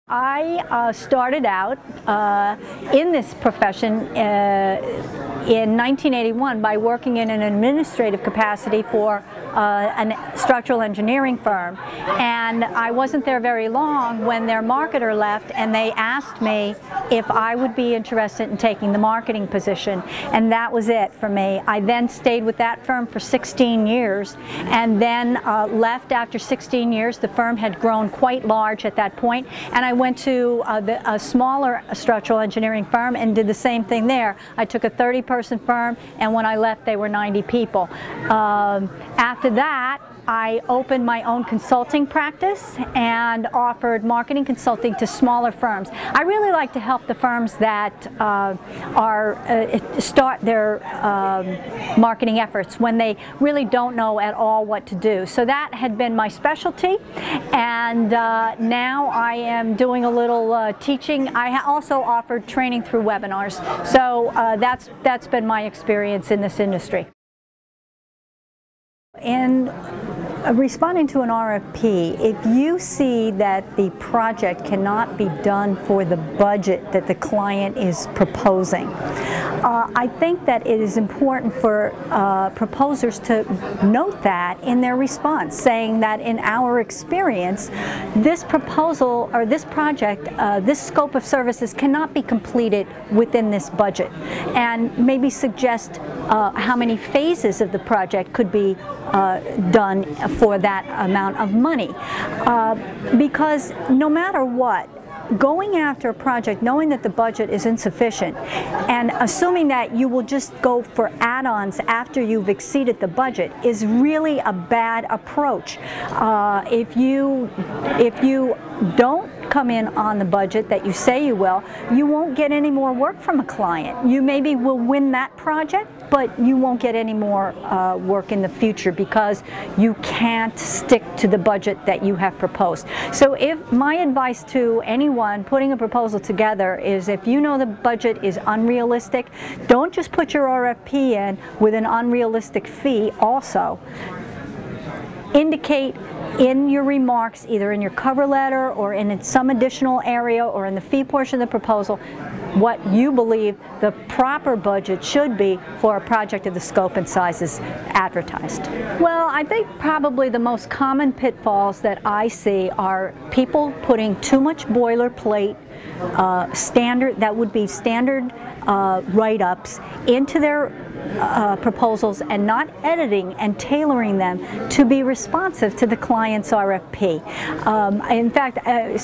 I started out in this profession in 1981 by working in an administrative capacity for a structural engineering firm, and I wasn't there very long when their marketer left, and they asked me if I would be interested in taking the marketing position, and that was it for me. I then stayed with that firm for 16 years and then left after 16 years. The firm had grown quite large at that point, and I went to a smaller structural engineering firm and did the same thing there. I took a 30-person firm, and when I left they were 90 people. After that, I opened my own consulting practice and offered marketing consulting to smaller firms. I really like to help the firms that start their marketing efforts when they really don't know at all what to do. So that had been my specialty, and now I am doing a little teaching. I also offered training through webinars. So that's been my experience in this industry. In responding to an RFP, if you see that the project cannot be done for the budget that the client is proposing, I think that it is important for proposers to note that in their response, saying that in our experience, this proposal or this project, this scope of services cannot be completed within this budget, and maybe suggest how many phases of the project could be done for that amount of money. Because no matter what, going after a project knowing that the budget is insufficient and assuming that you will just go for add-ons after you've exceeded the budget is really a bad approach. If you don't come in on the budget that you say you will, you won't get any more work from a client. You maybe will win that project, but you won't get any more work in the future because you can't stick to the budget that you have proposed. So my advice to anyone putting a proposal together is, if you know the budget is unrealistic, don't just put your RFP in with an unrealistic fee also. Indicate in your remarks, either in your cover letter or in some additional area or in the fee portion of the proposal, what you believe the proper budget should be for a project of the scope and sizes advertised. Well, I think probably the most common pitfalls that I see are people putting too much boilerplate standard write-ups into their proposals and not editing and tailoring them to be responsive to the client's RFP. In fact,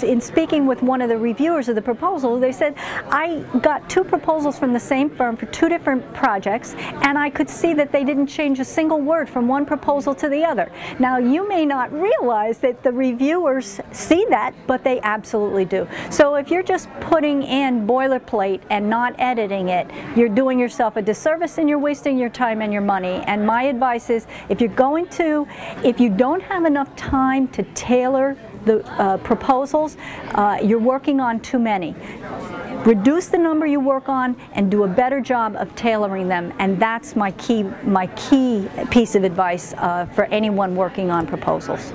in speaking with one of the reviewers of the proposal, they said, I got 2 proposals from the same firm for 2 different projects, and I could see that they didn't change a single word from one proposal to the other. Now, you may not realize that the reviewers see that, but they absolutely do. So if you're just putting in boilerplate and not editing it, you're doing yourself a disservice and you're wasting your time and your money. And my advice is, if you don't have enough time to tailor the proposals, you're working on too many. Reduce the number you work on and do a better job of tailoring them, and that's my key piece of advice for anyone working on proposals.